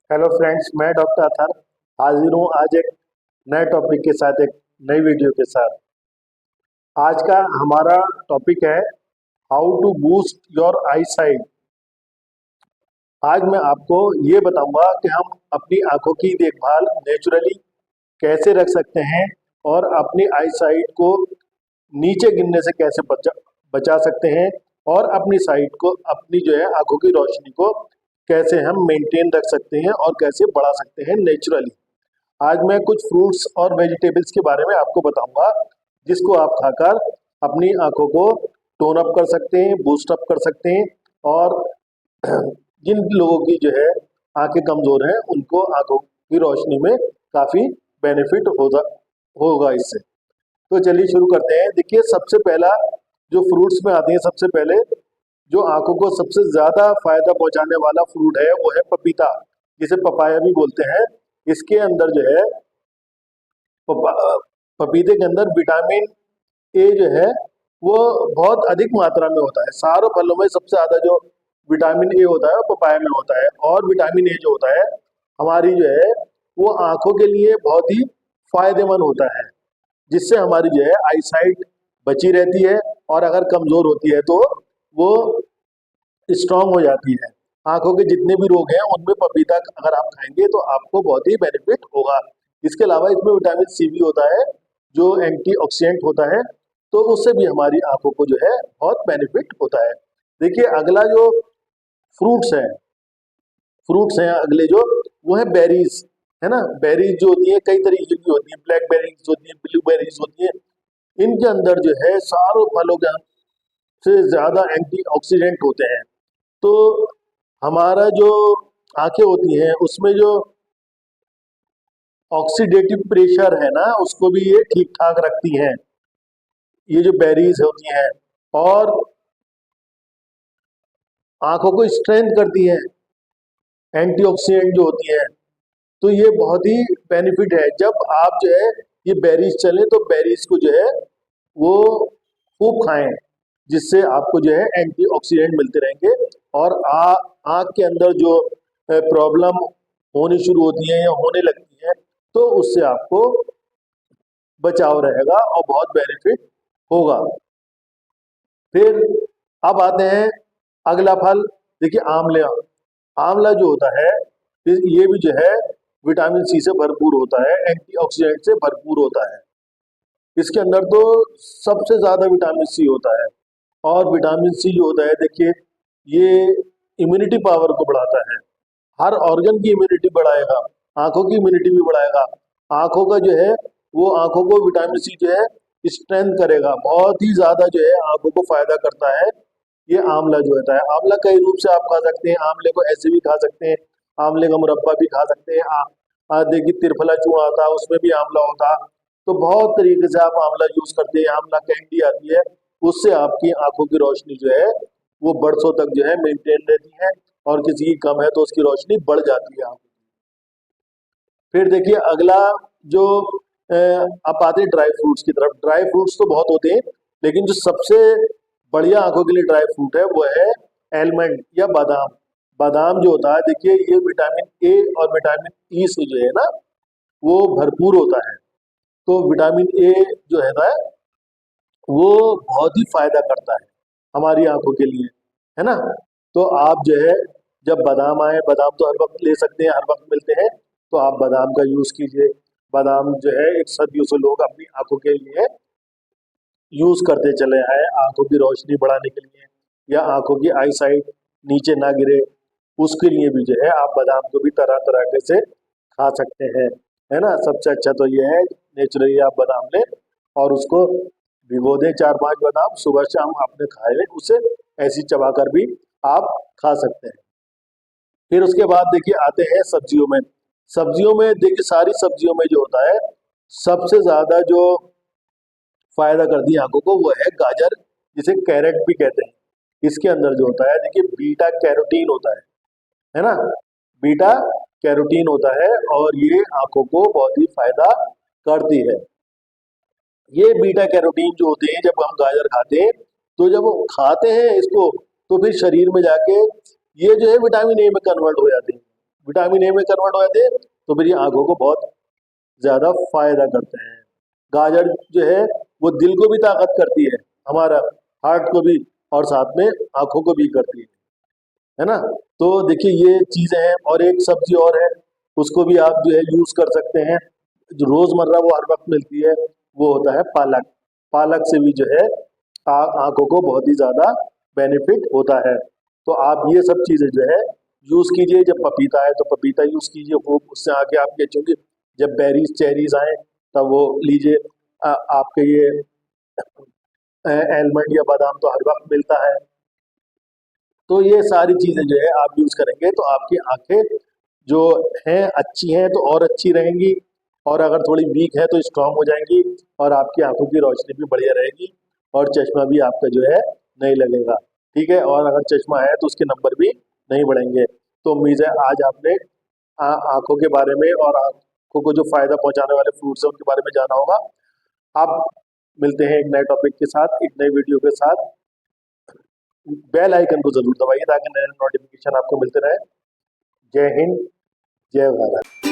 Hello friends, मैं doctor Athar हाजिर हूँ आज एक नए टॉपिक के साथ, एक नई वीडियो के साथ। आज का हमारा टॉपिक है how to boost your eyesight. आज मैं आपको ये बताऊंगा कि हम अपनी आंखों की देखभाल नेचुरली कैसे रख सकते हैं और अपनी आई साइट को नीचे गिरने से कैसे बचा सकते हैं, और अपनी साइट को, अपनी जो है आंखों की रोशनी को कैसे हम मेंटेन रख सकते हैं और कैसे बढ़ा सकते हैं नेचुरली। आज मैं कुछ फ्रूट्स और वेजिटेबल्स के बारे में आपको बताऊंगा जिसको आप खाकर अपनी आंखों को टोन अप कर सकते हैं, बूस्ट अप कर सकते हैं, और जिन लोगों की जो है आंखें कमजोर हैं उनको आंखों की रोशनी में काफी बेनिफिट होगा इससे। तो चलिए शुरू करते हैं। देखिए, सबसे पहला जो फ्रूट्स में आते हैं, सबसे पहले जो आंखों को सबसे ज्यादा फायदा पहुंचाने वाला फ्रूट है वो है पपीता, जिसे पपाया भी बोलते हैं। इसके अंदर जो है पपीते के अंदर विटामिन ए जो है वो बहुत अधिक मात्रा में होता है। सारों फलों में सबसे ज्यादा जो विटामिन ए होता है वो पपाया में होता है। और विटामिन ए जो होता है हमारी जो है वो आंखों के लिए बहुत ही फायदेमंद होता है, जिससे हमारी जो है आई साइट बची रहती है, और अगर कमजोर होती है तो वो स्ट्रांग हो जाती है। आंखों के जितने भी रोग हैं उनमें पपीता अगर आप खाएंगे तो आपको बहुत ही बेनिफिट होगा। इसके अलावा इसमें विटामिन सी भी होता है जो एंटीऑक्सीडेंट होता है, तो उससे भी हमारी आंखों को जो है बहुत बेनिफिट होता है। देखिए, अगला जो फ्रूट्स हैं अगले जो, वो है बेरीज, है ना। बेरीज जो होती है कई तरीके की होती है, ब्लैक बेरीज होती है, ब्लू बेरीज होती है। इनके अंदर जो है सारों फलों के से ज्यादा एंटीऑक्सीडेंट होते हैं। तो हमारा जो आंखें होती हैं उसमें जो ऑक्सीडेटिव प्रेशर है ना, उसको भी ये ठीक ठाक रखती हैं, ये जो बेरीज होती हैं। और आंखों को स्ट्रेंथ करती हैं, एंटीऑक्सीडेंट जो होती हैं। तो ये बहुत ही बेनिफिट है। जब आप जो है ये बेरीज चले तो बेरीज को जो है वो खूब खाएं, जिससे आपको जो है एंटीऑक्सीडेंट मिलते रहेंगे। और आँख के अंदर जो प्रॉब्लम होनी शुरू होती है या होने लगती है तो उससे आपको बचाव रहेगा और बहुत बेनिफिट होगा। फिर अब आते हैं अगला फल। देखिए, आंवला। आंवला जो होता है ये भी जो है विटामिन सी से भरपूर होता है, एंटीऑक्सीडेंट से भरपूर होता है। इसके अंदर तो सबसे ज्यादा विटामिन सी होता है। और विटामिन सी जो होता है, देखिए, ये इम्यूनिटी पावर को बढ़ाता है, हर ऑर्गन की इम्यूनिटी बढ़ाएगा, आंखों की इम्यूनिटी भी बढ़ाएगा। आंखों का जो है वो आंखों को विटामिन सी जो है स्ट्रेंथ करेगा, बहुत ही ज्यादा जो है आंखों को फायदा करता है ये आंवला जो होता है। आंवला कई रूप से आप खा सकते हैं। आंवले को ऐसे भी खा सकते हैं, आंवले का मुरब्बा भी खा सकते हैं। देखिए, त्रिफला चूहा आता है उसमें भी आंवला होता है। तो बहुत तरीके से आप आंवला यूज करते हैं। आंवला कैंडी आती है, उससे आपकी आंखों की रोशनी जो है वो बरसों तक जो है मेंटेन रहती है, और किसी की कम है तो उसकी रोशनी बढ़ जाती है। फिर देखिए अगला जो आप आते हैं ड्राई फ्रूट्स की तरफ। ड्राई फ्रूट्स तो बहुत होते हैं, लेकिन जो सबसे बढ़िया आंखों के लिए ड्राई फ्रूट है वो है एलमंड या बादाम। बादाम जो होता है, देखिए, ये विटामिन ए और विटामिन ई से जो है ना वो भरपूर होता है। तो विटामिन ए जो है ना वो बहुत ही फायदा करता है हमारी आंखों के लिए, है ना। तो आप जो है जब बादाम आए, बादाम तो हर वक्त ले सकते हैं, हर वक्त मिलते हैं, तो आप बादाम का यूज कीजिए। बादाम जो है एक सदियों से लोग अपनी आंखों के लिए यूज करते चले आए, आंखों की रोशनी बढ़ाने के लिए, या आंखों की आई साइट नीचे ना गिरे, उसके लिए भी जो है आप बादाम को भी तरह तरह के से खा सकते हैं, है ना। सबसे अच्छा तो ये है नेचुरली आप बादाम लें और उसको भिगो दें, 4-5 बादाम सुबह शाम आपने खाए लें, उसे ऐसी चबाकर भी आप खा सकते हैं। फिर उसके बाद देखिए आते हैं सब्जियों में। सब्जियों में देखिए, सारी सब्जियों में जो होता है सबसे ज्यादा जो फायदा करती है आंखों को वो है गाजर, जिसे कैरेट भी कहते हैं। इसके अंदर जो होता है, देखिए, बीटा कैरोटीन होता है ना। बीटा कैरोटीन होता है और ये आंखों को बहुत ही फायदा करती है। ये बीटा कैरोटीन जो होते हैं, जब हम गाजर खाते हैं तो जब हम खाते हैं इसको तो फिर शरीर में जाके ये जो है विटामिन ए में कन्वर्ट हो जाते हैं। विटामिन ए में कन्वर्ट हो जाते हैं, तो फिर ये आंखों को बहुत ज्यादा फायदा करते हैं। गाजर जो है वो दिल को भी ताकत करती है, हमारा हार्ट को भी, और साथ में आंखों को भी करती है ना। तो देखिए ये चीजें हैं, और एक सब्जी और है, उसको भी आप जो है यूज कर सकते हैं, जो रोजमर्रा वो हर वक्त मिलती है, वो होता है पालक। पालक से भी जो है आंखों को बहुत ही ज्यादा बेनिफिट होता है। तो आप ये सब चीजें जो है यूज कीजिए। जब पपीता है तो पपीता यूज कीजिए खूब, उससे आगे आपके चूंकि जब बेरीज चेरीज आए तब वो लीजिए। आपके ये एलमंड या बादाम तो हर वक्त मिलता है। तो ये सारी चीजें जो है आप यूज करेंगे तो आपकी आंखें जो हैं अच्छी हैं तो और अच्छी रहेंगी, और अगर थोड़ी वीक है तो स्ट्रांग हो जाएंगी, और आपकी आंखों की रोशनी भी बढ़िया रहेगी, और चश्मा भी आपका जो है नहीं लगेगा। ठीक है, और अगर चश्मा है तो उसके नंबर भी नहीं बढ़ेंगे। तो उम्मीद है आज आपने आंखों के बारे में और आंखों को जो फायदा पहुंचाने वाले फ्रूट्स है उनके बारे में जाना होगा। आप मिलते हैं एक नए टॉपिक के साथ, एक नई वीडियो के साथ। बेल आइकन को जरूर दबाइए ताकि नए नोटिफिकेशन आपको मिलते रहे। जय हिंद, जय भारत।